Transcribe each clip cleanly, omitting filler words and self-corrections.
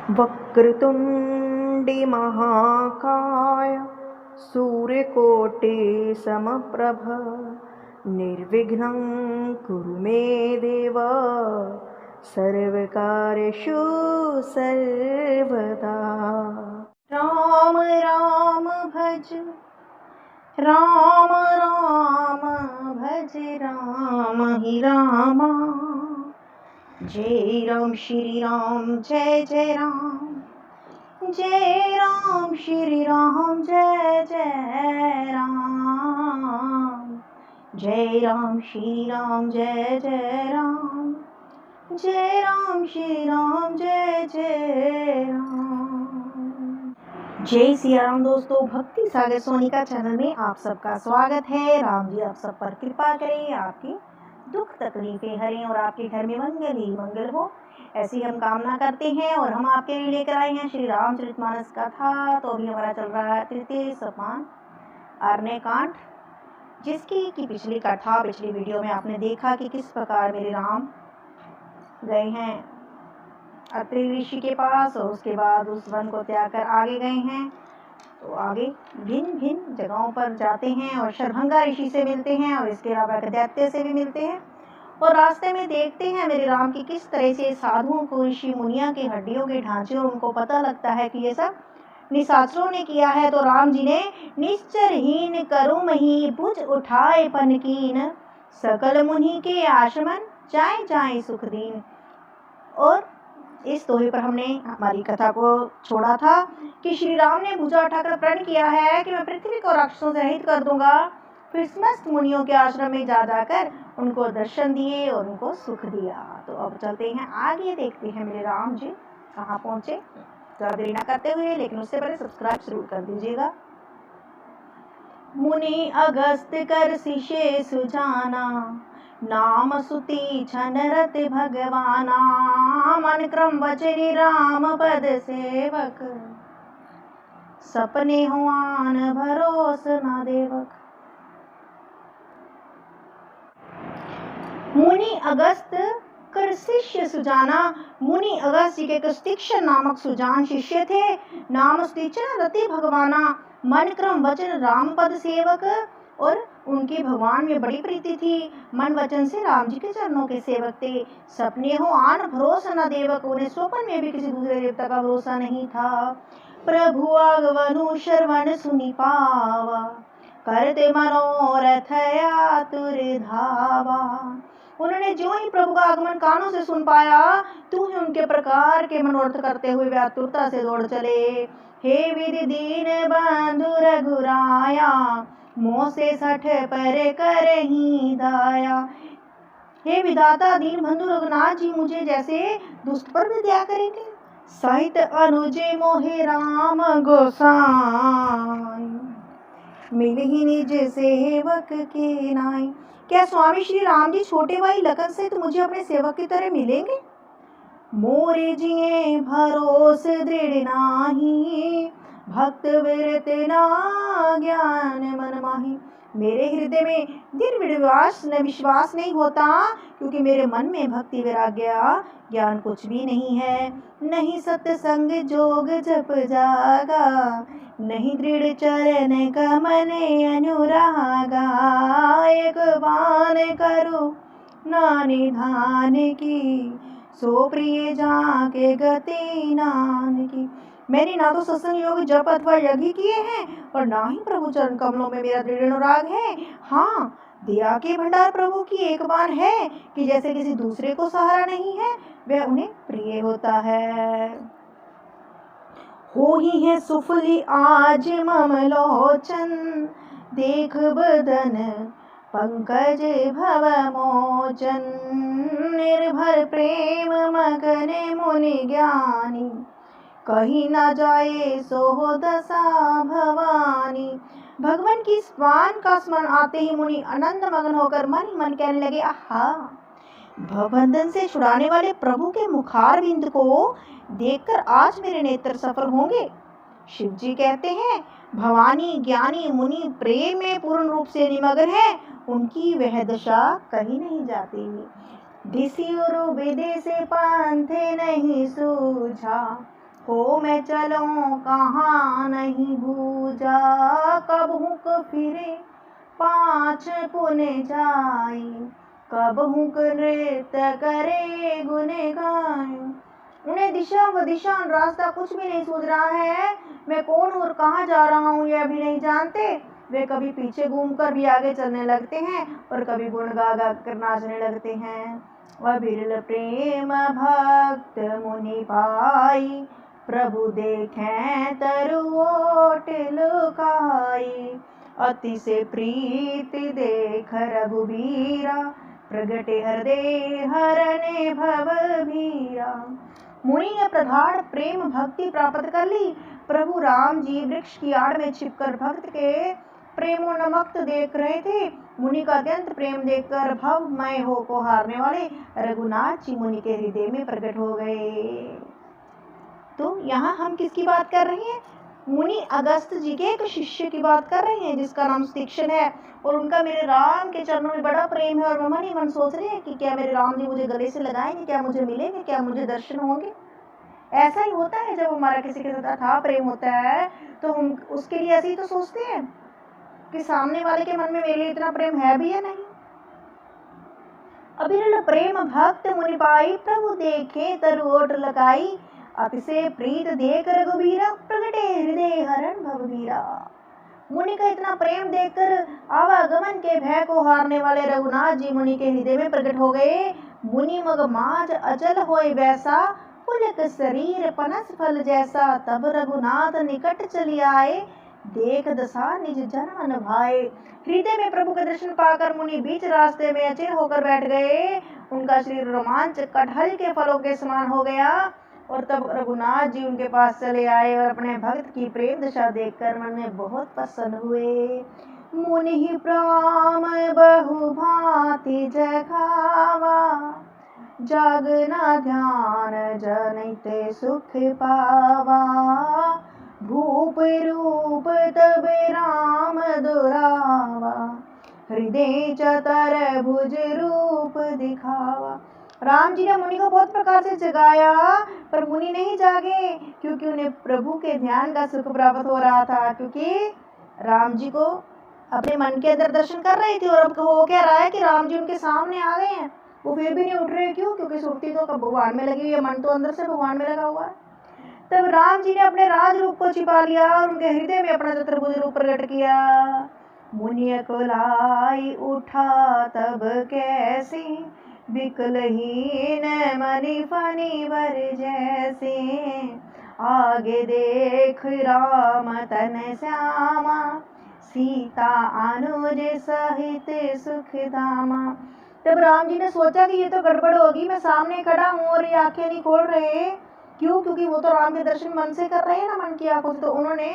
वक्रतुण्डी महाकाय सूर्यकोटि समप्रभ निर्विघ्नं कुरु मे देव सर्वकार्येषु सर्वदा। राम राम भज राम राम भज राम ही रामा। जय राम श्री राम जय जय राम, जय राम श्री राम जय जय राम, जय राम श्री राम जय जय राम, जय राम श्री राम जय जय राम। जय सिया राम। दोस्तों, भक्ति सागर सोनिका चैनल में आप सबका स्वागत है। राम जी आप सब पर कृपा करें, आपकी दुख तकलीफें हरें और आपके घर में मंगल ही मंगल हो, ऐसी हम कामना करते हैं। और हम आपके लिए लेकर आए हैं श्री रामचरितमानस कथा। तो अभी हमारा चल रहा है तृतीय सोपान अरण्य कांड, जिसकी की पिछली कथा पिछली वीडियो में आपने देखा कि किस प्रकार मेरे राम गए हैं अत्रि ऋषि के पास और उसके बाद उस वन को त्याग कर आगे गए हैं। तो आगे भिन्न भिन्न जगहों पर जाते हैं और शरभंगा ऋषि से मिलते हैं और इसके अलावा दैत्य से भी मिलते हैं। और रास्ते में देखते हैं मेरे राम की किस तरह से साधुओं को ऋषि मुनिया के हड्डियों के ढांचे और उनको पता लगता है कि ये सब निशाचरों ने किया है। तो राम जी ने निश्चरहीन करुम ही भुज उठाए पनकीन, सकल मुनि के आश्रमन जाए जाए सुख दीन। और इस दोहे पर हमने हमारी कथा को छोड़ा था कि श्री राम ने भुजा उठाकर प्रण किया है कि मैं पृथ्वी को राक्षसों से रहित कर दूंगा। फिर समस्त मुनियों के आश्रम में जा जाकर उनको दर्शन दिए और उनको सुख दिया। तो अब चलते हैं आगे, देखते हैं मेरे राम जी कहाँ पहुंचे। ज़्यादा देरी ना करते हुए, लेकिन उससे पहले सब्सक्राइब जरूर कर दीजिएगा। मुनि अगस्त कर शिष्य सुजाना, नाम सुति छन रत भगवाना। मन क्रम वचनी राम पद सेवक, सपने हुआन भरोस न देवक। मुनि अगस्त कर शिष्य सुजाना। मुनि अगस्त जी के कस्तिक्ष नामक सुजान शिष्य थे। नाम सुतिचन रति भगवाना, मन क्रम वचन राम पद सेवक। और उनकी भगवान में बड़ी प्रीति थी, मन वचन से राम जी के चरणों के सेवक थे। सपने हो आन भरोसा न देवक, उन्हें स्वप्न में भी किसी दूसरे देवता का भरोसा नहीं था। प्रभु आगमनु श्रवण सुनि पावा, करते मनोरथ आतुर धावा। उन्होंने जो ही प्रभु का आगमन कानों से सुन पाया, तू ही उनके प्रकार के मनोरथ करते हुए वे आतुरता से दौड़ चले। हे विधि दीन बंधु रघुराया, मोह से सठ पर करही दाया। हे विधाता दीन बंधु रघुनाथ जी, मुझे जैसे दुष्ट पर भी दया करेंगे। सहित अनुज मोहे राम गोसाई, मिलहि निज सेवक के नाई। क्या स्वामी श्री राम जी छोटे भाई लखन से तो मुझे अपने सेवक की तरह मिलेंगे? मोरे जिए भरोस दृढ़ नाही, भक्त विरत ना ज्ञान मन माही। मेरे हृदय में दृढ़ विश्वास नहीं होता, क्योंकि मेरे मन में भक्ति वैराग्य ज्ञान कुछ भी नहीं है। नहीं सत्संग जोग जप जागा, नहीं दृढ़ चरण कमल अनुरागा। एक बान करो ना निधान की, सो प्रिय जाके गति नान की। मैंने ना तो सत्संग योग जप अथवा यज्ञ किए हैं और ना ही प्रभु चरण कमलों में मेरा दृढ़ अनुराग है। हाँ, दया के भंडार प्रभु की एक बार है कि जैसे किसी दूसरे को सहारा नहीं है, वह उन्हें प्रिय होता है। हो ही है सुफली आज मम लोचन, देख बदन पंकज भव मोचन। निर्भर प्रेम मगन मुनि ज्ञानी, कहीं ना जाए सो दशा भवानी। भगवान की स्वान का स्मरण आते ही मुनि आनंद मगन होकर मन ही मन कहने लगे, आहा, भवबंधन से छुड़ाने वाले प्रभु के मुखार बिंद को देखकर आज मेरे नेत्र सफल होंगे। शिव जी कहते हैं, भवानी ज्ञानी मुनि प्रेम में पूर्ण रूप से निमग्न है, उनकी वह दशा कहीं नहीं जाती। दिसिउरु विदेश पंथ नहीं सूझा, हो मैं चलूं कहाँ नहीं बूझा, कब हुक फिरे पाँच पुने जाई, कब हुक नृत्य करे गुने गाए। उन्हें दिशा व दिशा रास्ता कुछ भी नहीं सूझ रहा है। मैं कौन हूँ और कहाँ जा रहा हूँ यह भी नहीं जानते। वे कभी पीछे घूमकर भी आगे चलने लगते हैं और कभी गुण गा गा कर नाचने लगते हैं। अबिरल प्रेम भक्त मुनि पाई, प्रभु देखें तरुओट लुकाई। अति से प्रीति देख रघुबीरा, प्रगटे हृदय हरने भव भीरा। मुनि ने प्रगाढ़ प्रेम भक्ति प्राप्त कर ली। प्रभु राम जी वृक्ष की आड़ में छिपकर भक्त के प्रेमोन्मत्त देख रहे थे। मुनि का अत्यंत प्रेम देखकर भवमय हो को हारने वाले रघुनाथ जी मुनि के हृदय में प्रकट हो गए। तो यहाँ हम किसकी बात कर रहे हैं? मुनि अगस्त जी के एक शिष्य की बात कर रहे हैं जिसका नाम तीक्ष्ण है और उनका मेरे राम के चरणों में बड़ा प्रेम है। और मन ही मन सोच रहे हैं कि क्या मेरे राम जी मुझे गले से लगाएंगे, क्या मुझे मिलेंगे, क्या मुझे दर्शन होंगे। ऐसा ही होता है जब हमारा किसी के साथ अथाह प्रेम होता है तो हम उसके लिए ऐसे ही तो सोचते हैं कि सामने वाले के मन में मेरे लिए इतना प्रेम है भी या नहीं। अबिरल प्रेम भक्त मुनि पाई, प्रभु देखे तरुओट लगाई। अतिशय प्रीत देख रघुबीरा, प्रगटे हृदय हरण भवबीरा। मुनि का इतना प्रेम देखकर आवागमन के भय को हारने वाले रघुनाथ जी मुनि के हृदय में प्रकट हो गए। मुनि मग माज अचल होए वैसा, पुलक शरीर पनस फल जैसा। तब रघुनाथ निकट चली आए, देख दशा निज जन मन भाए। हृदय में प्रभु का दर्शन पाकर मुनि बीच रास्ते में अचेत होकर बैठ गए। उनका शरीर रोमांच कटहल के फलों के समान हो गया। और तब रघुनाथ जी उनके पास चले आए और अपने भक्त की प्रेम दशा देखकर मन में बहुत प्रसन्न हुए। मुनि प्राम बहु भांति जगावा, जागना ध्यान जनिते सुख पावा। भूप रूप तब राम दुरावा, हृदय चतर भुज रूप दिखावा। राम जी ने मुनि को बहुत प्रकार से जगाया पर मुनि नहीं जागे क्योंकि उन्हें प्रभु के ध्यान का सुख प्राप्त हो रहा था। क्योंकि राम जी को अपने मन के अंदर दर्शन कर रहे थे और अब हो क्या रहा है कि राम जी उनके सामने आ गए हैं, वो फिर भी नहीं उठ रहे। क्यों? क्योंकि सुरती तो भगवान में लगी हुई है, मन तो अंदर से भगवान में लगा हुआ है। तब राम जी ने अपने राज रूप को छिपा लिया और उनके हृदय में अपना चतुर्भुज रूप प्रकट किया। मुनि कुलाई उठा तब कैसे, विकलहीन मनि फनि वर जैसे। आगे देख राम तन श्यामा, सीता अनुज सहित सुख धामा। तब राम जी ने सोचा कि ये तो गड़बड़ होगी, मैं सामने खड़ा हूँ और ये आंखें नहीं खोल रहे। क्यों? क्योंकि वो तो राम के दर्शन मन से कर रहे हैं ना, मन की आंखों से। तो उन्होंने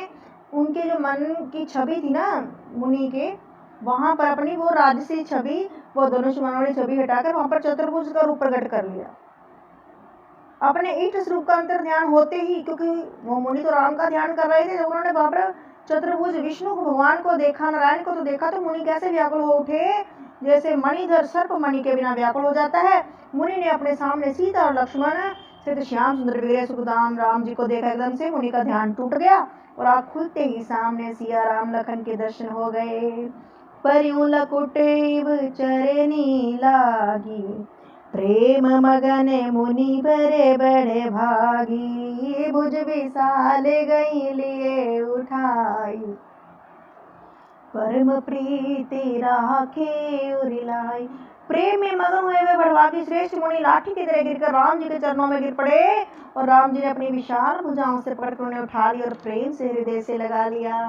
उनके जो मन की छवि थी ना मुनि के, वहां पर अपनी वो राजसी छवि, वो धनुष वाली छवि हटाकर वहां पर चतुर्भुज का रूप प्रकट कर लिया। अपने इष्ट स्वरूप का अंतर ध्यान होते ही, क्योंकि वो मुनि तो राम का ध्यान कर रहे थे, जब उन्होंने वहां पर चतुर्भुज विष्णु भगवान को देखा, नारायण को तो देखा, तो मुनि कैसे व्याकुल हो उठे, जैसे मणिधर सर्प मणि के बिना व्याकुल हो जाता है। मुनि ने अपने सामने सीता और लक्ष्मण सिद्ध श्याम सुंदर वीर सुखदाम राम जी को देखा। एकदम से मुनि का ध्यान टूट गया और आँख खुलते ही सामने सिया राम लखन के दर्शन हो गए। परियों लकुटेव चरनी लागी, प्रेम मगन मुनि बड़े बड़े भागी। भुज विशाल गई लिए उठाई, परम प्रीति राखे उरिलाई। प्रेम में मगन हुए वे बड़भागी श्रेष्ठ मुनि लाठी की तरह गिरकर राम जी के चरणों में गिर पड़े और राम जी ने अपनी विशाल भुजाओं से पकड़कर उन्हें उठा लिया और प्रेम से हृदय से लगा लिया।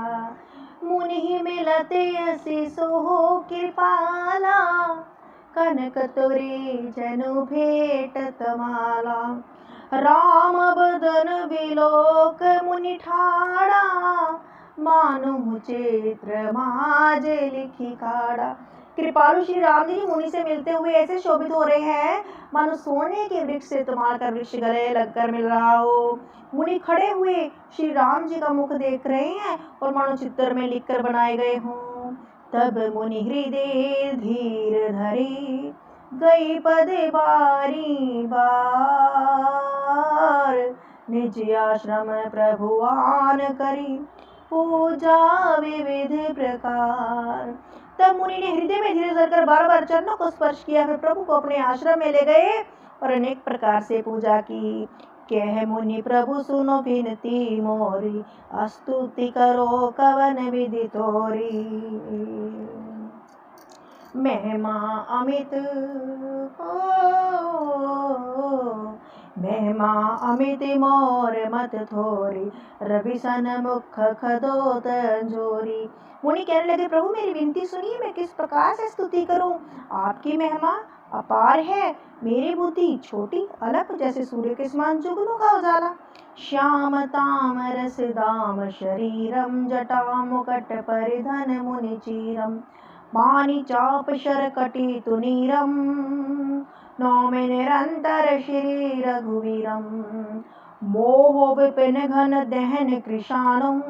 मुनि मिलते आशीष हो कृपाला, कनक तोरे जनु भेट तमाला। राम बदन विलोक मुनि ठाड़ा, मानु चित्र माज लिखी काड़ा। कृपालु श्री राम जी मुनि से मिलते हुए ऐसे शोभित हो रहे हैं मानो सोने के वृक्ष से तुम्हारा कर वृक्ष गले लगकर मिल रहा हो। मुनि खड़े हुए श्री राम जी का मुख देख रहे हैं और मानो चित्र में लिखकर बनाए गए हों। तब मुनि हृदय धीर धरे, गई पद बारी बार। निज आश्रम प्रभुआन करी पूजा विविध प्रकार। तब मुनि ने हृदय में धीरे धरकर बार बार चरणों को स्पर्श किया, फिर प्रभु को अपने आश्रम में ले गए और अनेक प्रकार से पूजा की। कह मुनि प्रभु सुनो विनती मोरी, स्तुति करो कवन विधि तोरी। महिमा अमित महिमा अमित मोर मत थोरी, रवि सन मुख खदो तंजोरी। मुनि कहने लगे, प्रभु मेरी विनती सुनिए, मैं किस प्रकार से स्तुति करूं। आपकी महिमा अपार है, मेरी बुद्धि छोटी अल्प, जैसे सूर्य के समान जुगनू का उजाला। श्याम ताम रस दाम शरीरम, जटा मुकट परिधन मुनि चीरम। मानि चाप शर कटी तुनीरम, नौमि निरंतर श्री रघुवीरम। मोह विपिन घन दहन कृशानुम,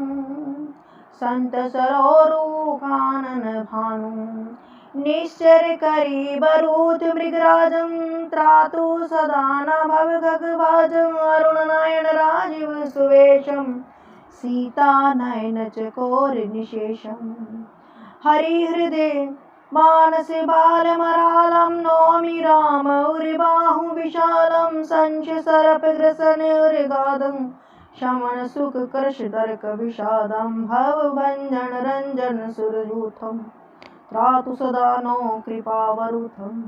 संत सरोरु कानन भानु। निश्चर करी बरूथ मृगराजम, त्रातु सदा न भव खगभाजम। अरुण नयन राजीव सुवेशम, सीता नयन चकोर निशेषम। हरि हृदय मानस बालमरालम, नौमि राम उर्बाहु विशालम। संश सरप ग्रसन उर्गादम, शमन सुख कर्ष तर्क विषादम। भव भंजन रंजन सुरयूथम, त्रातु सदा नो कृपावरुथम।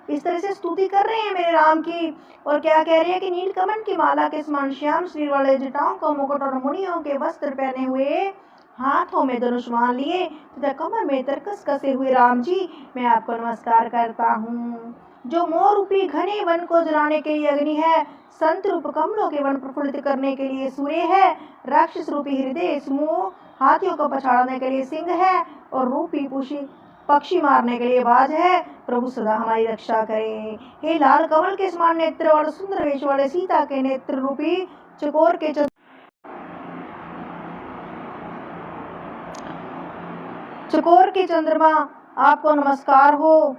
इस तरह से स्तुति कर रहे हैं मेरे राम की, और क्या कह रहे हैं कि नीलकमल की माला के समान श्याम श्री वाले जटाओं का मुकुट और मुनियों के वस्त्र पहने हुए, हाथों में धनुष मान लिए तथा कमर में तरकस कसे हुए राम जी, मैं आपको नमस्कार करता हूँ। जो मोर रूपी घने वन को जलाने के लिए अग्नि है, संत रूप कमलों के वन प्रफुल्लित करने के लिए सूर्य है, राक्षस रूपी हृदय समूह हाथियों को पछाड़ने के लिए सिंह है, और रूपी पक्षी मारने के लिए बाज है। प्रभु सदा हमारी रक्षा करें। हे लाल कमल के समान नेत्र और सुंदर वेश वाले सीता के नेत्र रूपी चकोर के चंद्रमा, आपको नमस्कार हो।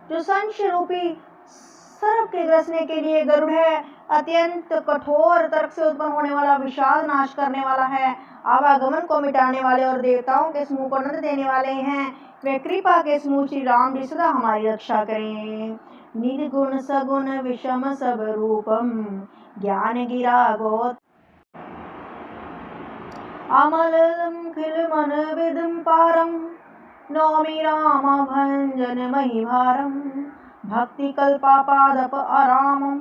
जो संश रूपी सर्प के ग्रसने के लिए गरुड़ है, अत्यंत कठोर तर्क से उत्पन्न होने वाला, विषाद नाश करने वाला है, आवागमन को मिटाने वाले और देवताओं के समूह को आनंद देने वाले हैं। वे कृपा के समूह श्री राम जी सदा हमारी रक्षा करें। निर्गुण सगुण विषम सब रूपम, ज्ञान गिरा गोत अमलम खिल मन विदम पारम। नौमि राम भंजन महिभारम, भक्ति कल्पापादप आरामम।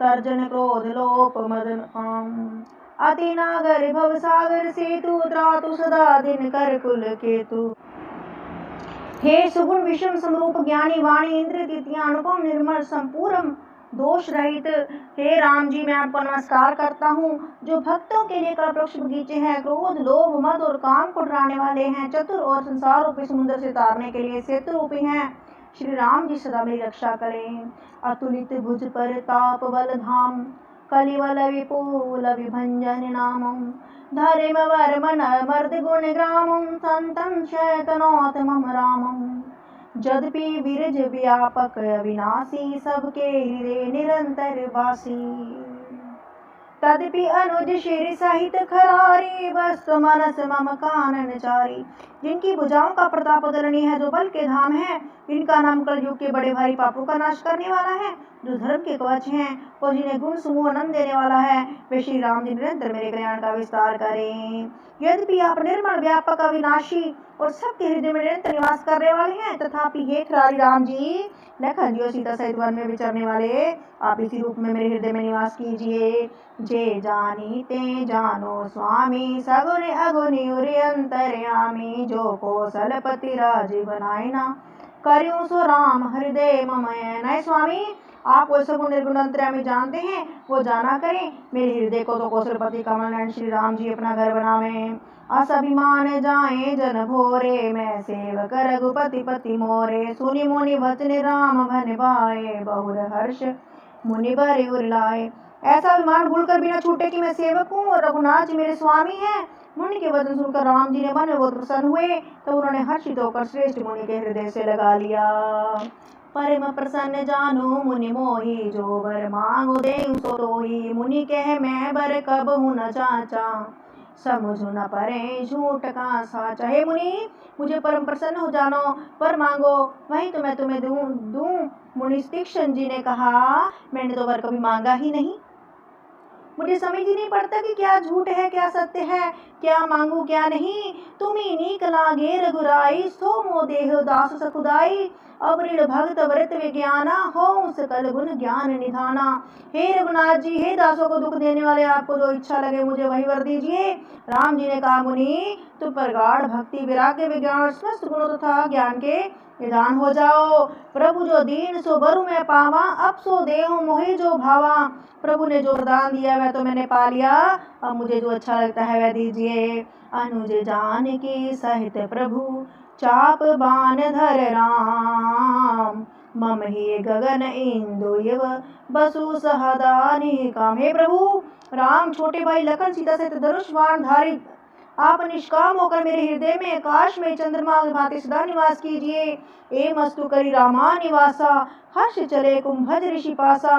तर्जन क्रोध लोप मदन काम, अति नागर भव सागर सेतु। त्रातु सदा दिन कर कुल केतु। हे सुगुण विषम समरूप ज्ञानी वाणी, इंद्र द्वितीय अनुपम निर्मल संपूर्ण दोष रहित, हे राम जी मैं आपको नमस्कार करता हूँ। जो भक्तों के लिए कल्पवृक्ष बगीचे हैं, क्रोध लोभ मद और काम को डराने वाले हैं, चतुर और संसार रूपी समुद्र से तारने के लिए सेतु रूपी हैं, श्री राम जी सदा मेरी रक्षा करें। अतुलित भुज पर ताप बल धाम, कलिवल विपुल विभंजन नामम। धर्म वर्मण मर्द गुण ग्रामम, संतम शैतनोत मम रामम। यद्यपि विरज व्यापक अविनाशी, सबके हृदय निरंतर वासी। तदपि अनुज शिर सहित खरारी, वस्तु मनस मम कानन चारी। जिनकी भुजाओं का प्रताप उदरणीय है, जो बल के धाम है, इनका नाम कलयुग के बड़े भारी पापों का नाश करने वाला है, जो धर्म के कवच हैं और जिन्हें गुण समूह आनंद देने वाला है, वे श्री राम जी निरंतर मेरे कल्याण का विस्तार करें। यद्यपि आप निर्मल व्यापक अविनाशी और सबके हृदय में निरंतर निवास करने वाले हैं, तथापि हे खरारी राम जी, लखन जी और सीता सहित वन में विचरने वाले, आप इसी रूप में मेरे हृदय में निवास कीजिए। जे जानी ते जानो स्वामी, सगुन अगुनि उर अंतर्यामी। जो कौशलपति राज बनाए ना, करूं सो राम हृदय ममय नय। स्वामी आप वो सगुण निर्गुण अंतर्यामी जानते हैं, वो जाना करें। मेरे हृदय को तो कौशलपति कमल नयन श्री राम जी अपना घर बनावे। असभिमान जाए जन भोरे, मैं सेवक रघुपति पति मोरे। सुनि मुनि वचन राम भन भाए, बहुर हर्ष मुनि भरे उर लाए। ऐसा अभिमान भूलकर बिना छूटे कि मैं सेवक हूँ और रघुनाथ जी मेरे स्वामी हैं। मुनि के वचन सुनकर राम जी ने मन में बहुत प्रसन्न हुए, तो उन्होंने हर्षित होकर श्रेष्ठ मुनि के हृदय से लगा लिया। परम प्रसन्न जानो मुनि मोहि, जो बर मांगो देहु सो तोहि। मुनि कह मैं बर कब हूँ न चाचा, समझो न परे झूठ का साचा। हे मुनि, मुझे परम प्रसन्न हो जानो, वर मांगो वही तो मैं तुम्हें दूं। मुनि तीक्ष्ण जी ने कहा, मैंने तो वर कभी मांगा ही नहीं। मुझे समझ ही नहीं पड़ता कि क्या झूठ है क्या सत्य है, क्या मांगू क्या नहीं। तुम्ही नीक लागे रघुराई, सो मो देह दास सखुदाई। अवरीण भक्त व्रत विज्ञाना, हो सकल गुण ज्ञान निधाना। हे रघुनाथ जी, हे दासों को दुख देने वाले, आपको जो इच्छा लगे मुझे वही वर दीजिए। राम जी ने कहा, मुनि तुम पर गाढ़ भक्ति वैराग्य विज्ञान और समस्त गुणों तथा ज्ञान के निदान हो जाओ। प्रभु जो दीन सो बरु मैं पावा, अब सो देहु मोहि जो भावा। प्रभु ने जो वरदान दिया वह तो मैंने पा लिया, अब मुझे जो अच्छा लगता है वह दीजिए। अनुज जानकी सहित प्रभु, चाप बाण धर राम। मम ही गगन इंदु युव, बसु सहदानी काम। हे प्रभु, राम छोटे भाई लखन सीता सहित धनुष बाण धारी आप निष्काम होकर मेरे हृदय में आकाश में चंद्रमा की भांति सदा निवास कीजिए। ए मस्तु करी रामा निवासा, हर्ष चले कुंभज ऋषि पासा।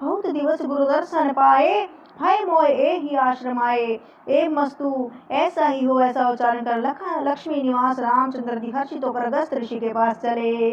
बहुत दिवस गुरु दर्शन पाए, भय मोह ए ही आश्रम आए। ए मस्तु ऐसा ही हो, ऐसा उच्चारण कर लक्ष्मी निवास रामचंद्र जी हर्षित होकर अगस्त ऋषि के पास चले।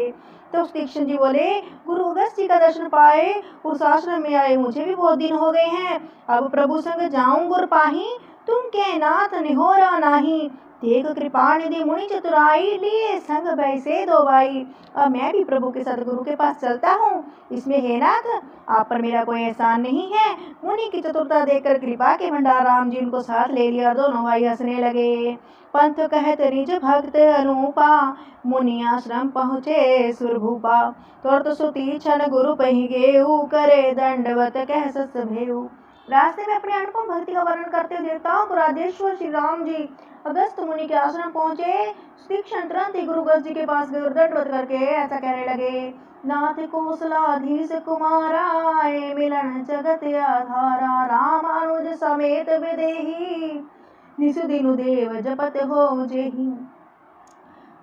तो तीक्ष्ण जी बोले, गुरु अगस्त जी का दर्शन पाए, उस आश्रम में आए मुझे भी बहुत दिन हो गए हैं। अब प्रभु संग जाऊं गुर पाही, तुम के नाथ निहोरा नाही। देख कृपा निधि मुनि चतुराई, लिए संग बैसे दो भाई। अब मैं भी प्रभु के सदगुरु के पास चलता हूँ, इसमें हे नाथ आप पर मेरा कोई एहसान नहीं है। मुनि की चतुरता देखकर कृपा के भंडार राम जी उनको साथ ले लिया, दोनों भाई हंसने लगे। पंथ कहत निज भक्त अनुपा, मुनि आश्रम पहुँचे सुरभूपा। तुरत सुती क्षण गुरु पही गेऊ, करे दंडवत कह सस भेऊ। रास्ते में अपने अनुपम भक्ति का वर्णन करते देवताओं को राजेश्वर श्री राम जी अगस्त मुनि के आश्रम पहुंचे। तीक्ष्ण तुरंत ही गुरु अगस्त जी के पास गए और दंडवत करके ऐसा कहने लगे, नाथ कौशलाधीश कुमाराय, मिलन जगत आधारा। रामानुज समेत विदेही, निसु दिनु देव जपत हो जेहि।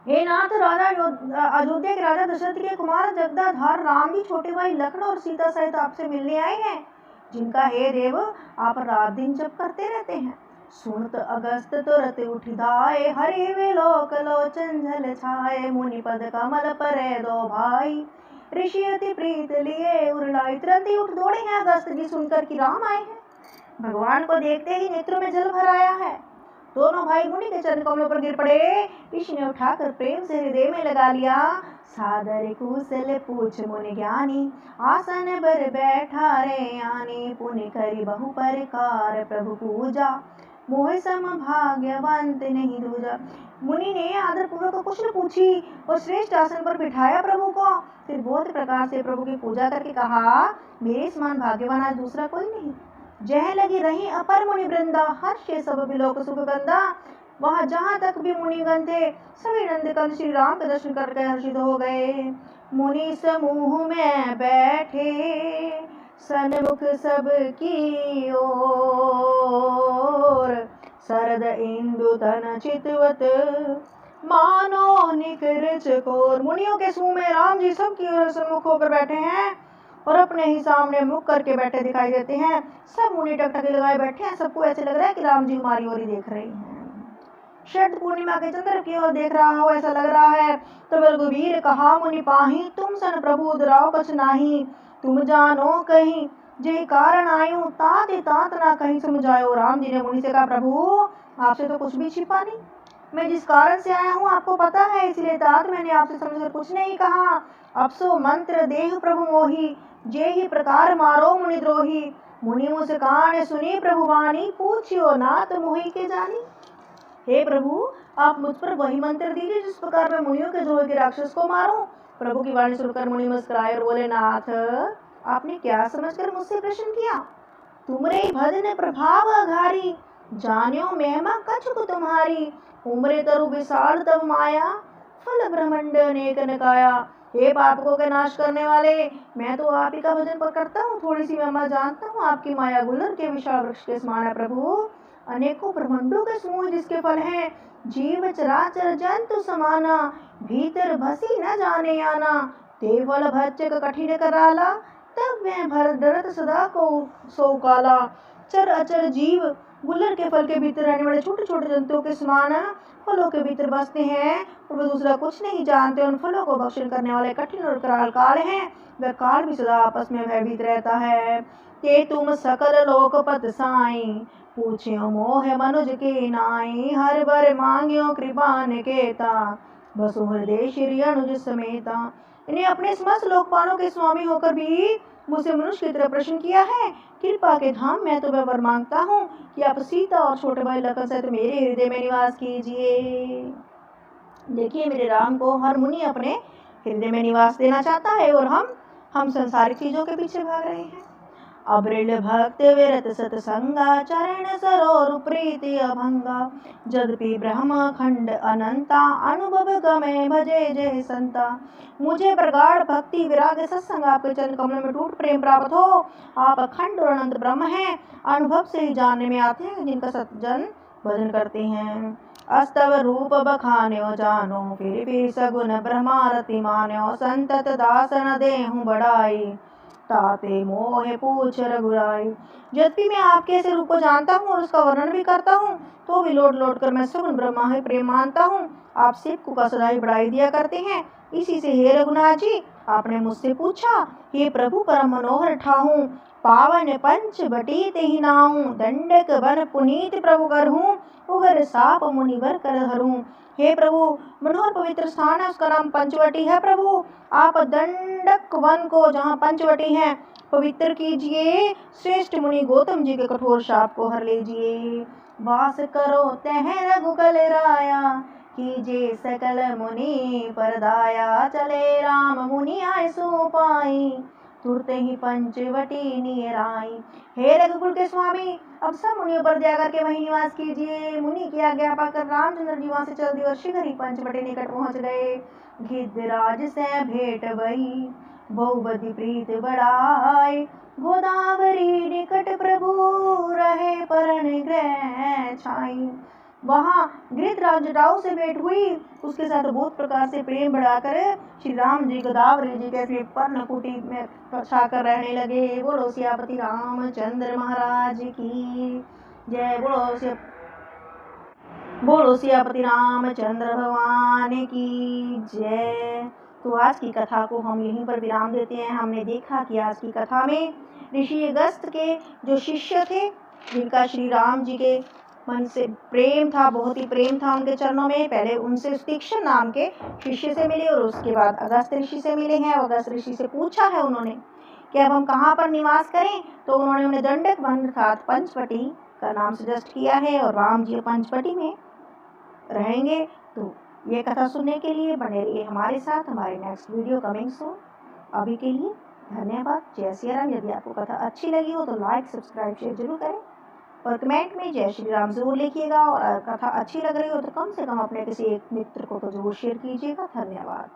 हे नाथ, अयोध्या के राजा दशरथ के कुमार जगदाधार राम जी छोटे भाई लखन और सीता सहित आपसे मिलने आए हैं, जिनका हे देव आप रात दिन जप करते रहते हैं। सुनत अगस्त तुरत उठ धाये, हरि विलोक लोचन झल छाए। मुनि पद कमल परे दो भाई, ऋषि अति प्रीत लिए उरलाई। तुरंत ही उठ दौड़े हैं अगस्त जी सुनकर कि राम आए हैं। भगवान को देखते ही नेत्रों में जल भर आया है। दोनों भाई मुनि के चरण कमलों पर गिर पड़े। ऋषि ने उठाकर प्रेम से हृदय में लगा लिया। सादर कुशल पूछ मुनि ज्ञानी, आसन बर बैठा रे आनी। पुनि करी बहु परकार प्रभु पूजा, मोह सम भाग्यवंत नहीं दूजा। मुनि ने आदर पूर्वक कुशल पूछी और श्रेष्ठ आसन पर बिठाया प्रभु को। फिर बहुत प्रकार से प्रभु की पूजा करके कहा, मेरे समान भाग्यवान आज दूसरा कोई नहीं। जह लगी रही अपर मुनि वृंदा, हर्ष सब बिलोक सुख गंदा। वहां जहां तक भी मुनिगण थे, सभी नंदकंद श्री राम के दर्शन करके हर्षित हो गए। मुनि समूह में बैठे, सन्मुख सब की ओर। शरद इंदु तन चितवत, मानो निकर चकोर। मुनियों के समूह में राम जी सबकी ओर सन्मुख होकर बैठे हैं और अपने ही सामने मुख करके बैठे दिखाई देते हैं। सब मुनि टकटकी लगाए बैठे हैं, सबको ऐसे लग रहा है कि राम जी हमारी ओर ही देख रहे हैं। शरद पूर्णिमा के चंद्र की ओर देख रहा हो ऐसा लग रहा है। तब रघुवीर कहा, मुनि पाही तुम सन प्रभु उदराव कछ नाही। तुम जानो कहीं जे कारण आयु, तात तात ना कहीं समझायो। राम जी ने मुनि से कहा, प्रभु आपसे तो कुछ भी छिपा नहीं, मैं जिस कारण से आया हूँ आपको पता है, इसलिए तात मैंने आपसे समझकर कुछ नहीं कहा। अब सो मंत्र देह प्रभु मोही, जे ही प्रकार मारो मुनि द्रोही। मुनि मुस्कान सुनी प्रभु वाणी, पूछियो नाथ मोहि के जानी। हे प्रभु आप मुझ पर वही मंत्र दीजिए जिस प्रकार मैं मुनियों के द्रोह के राक्षस को मारूं। प्रभु की वाणी सुनकर मुनि मुस्कुराए और बोले, नाथ आपने क्या समझकर मुझसे प्रश्न किया। तुमरे भजन प्रभाव अघारी, जान्यो महिमा कछुक तुम्हारी। उम्रे तरु विशाल तब माया, फल ब्रह्मंड अनेक नकाया। हे पापकों के नाश करने वाले, मैं तो आप ही का भजन करता हूँ, थोड़ी सी महिमा जानता हूँ। आपकी माया गुलर के विशाल वृक्ष के समान है प्रभु। अनेकों ब्रह्मंडों के समूह जिसके फल हैं, जीव चराचर जंतु समाना। भीतर भसी न जाने आना, ते फल भक्षक कठिन कराला, तब वह भर डरत सदा को सो काला। चर अचर जीव गुल्लर के फल के भीतर रहने वाले छोटे छोटे जंतुओं के समान फलों के भीतर बसते हैं और वे दूसरा कुछ नहीं जानते। उन फलों को भक्षण करने वाले कठिन और कराल काल हैं, वह काल भी सदा आपस में भयभीत रहता है। ते तुम सकल लोकपत साई, पूछ्यो मोह मनुज के नाई, हर बर मांग्यो कृपा निकेता, बसु हृदय श्री अनुज समेता। इन्हें अपने समस्त लोकपालों के स्वामी होकर भी मुझसे मनुष्य की तरह प्रश्न किया है। कृपा के धाम मैं तो वर मांगता हूँ कि आप सीता और छोटे भाई लखन सहित मेरे हृदय में निवास कीजिए। देखिए, मेरे राम को हर मुनि अपने हृदय में निवास देना चाहता है और हम संसारिक चीजों के पीछे भाग रहे हैं। अब्रिल भक्त विरत सतसंगा, चरण सरोरु प्रीति अभंगा, जदपि ब्रह्म खंड अनंता, अनुभव गमे भजे जय संता। मुझे प्रगाढ़ भक्ति विराग सत्संग आपके चरण कमलों में टूट प्रेम प्राप्त हो। आप अखंड और अनंत ब्रह्म हैं, अनुभव से ही जानने में आते हैं जिनका सज्जन भजन करते हैं। अस्तव रूप बखान्यो जानो, फिर सगुन ब्रह्मारति मान्यो, संतत दासन देहु बढ़ाई, ताते मोह पूछ रघुराई। यद्यपि मैं आपके ऐसे रूप को जानता हूँ और उसका वर्णन भी करता हूँ, तो भी लौट लौट कर मैं सगुन ब्रह्मा ही प्रेम मानता हूँ। आप सेवकों का सदा ही बढ़ाई दिया करते हैं। इसी से हे रघुनाथ जी, आपने मुझसे पूछा, हे प्रभु परम मनोहर ठाहूं, पावन पंच बटी तेहि नाऊं, दंडक वन पुनीत प्रभु करहूं, उगर साप मुनिवर कर हरूं। हे प्रभु, मनोहर पवित्र स्थान है, उसका नाम पंचवटी है। प्रभु, आप दंडक वन को, जहाँ पंचवटी है, पवित्र कीजिए। श्रेष्ठ मुनि गौतम जी के कठोर शाप को हर लीजिए। वास करो तह रघुकुल राया, कीजिए सकल मुनि पर दाया, चले राम मुनि आए सो पाई, तुरते ही पंचवटी नियर आई। हे रघुकुल के स्वामी, अब सब मुनियों पर दया करके वहीं निवास कीजिए। मुनि की आज्ञा पाकर रामचंद्र जी वहां से चल दिए और शीघ्र ही पंचवटी निकट पहुंच गए। गिद्धराज से भेंट भई, बहुबदी प्रीत बढ़ाई, गोदावरी निकट प्रभु रहे परन ग्रह छाई। वहाँ गिरिधराज जटाऊ से भेंट हुई, उसके साथ बहुत प्रकार से प्रेम बढ़ाकर श्री राम जी गोदावरी जी के अपने पर्णकुटी में छाकर रहने लगे। बोलो सियापति रामचंद्र महाराज की जय। बोलो सियापति रामचंद्र भगवान की जय। तो आज की कथा को हम यहीं पर विराम देते हैं। हमने देखा कि आज की कथा में ऋषि अगस्त के जो शिष्य थे, जिनका श्री राम जी के मन से प्रेम था, बहुत ही प्रेम था उनके चरणों में, पहले उनसे तीक्ष्ण नाम के शिष्य से मिले और उसके बाद अगस्त ऋषि से मिले हैं। अगस्त ऋषि से पूछा है उन्होंने कि अब हम कहाँ पर निवास करें, तो उन्होंने उन्हें दंडक वन अर्थात पंचवटी का नाम सजेस्ट किया है और राम जी पंचवटी में रहेंगे। तो ये कथा सुनने के लिए बने रहिए हमारे साथ। हमारे नेक्स्ट वीडियो कमिंग सून। अभी के लिए धन्यवाद। जय श्री राम। यदि आपको कथा अच्छी लगी हो तो लाइक सब्सक्राइब शेयर जरूर करें और कमेंट में जय श्री राम जरूर लिखिएगा। और कथा अच्छी लग रही हो तो कम से कम अपने किसी एक मित्र को तो जरूर शेयर कीजिएगा। धन्यवाद।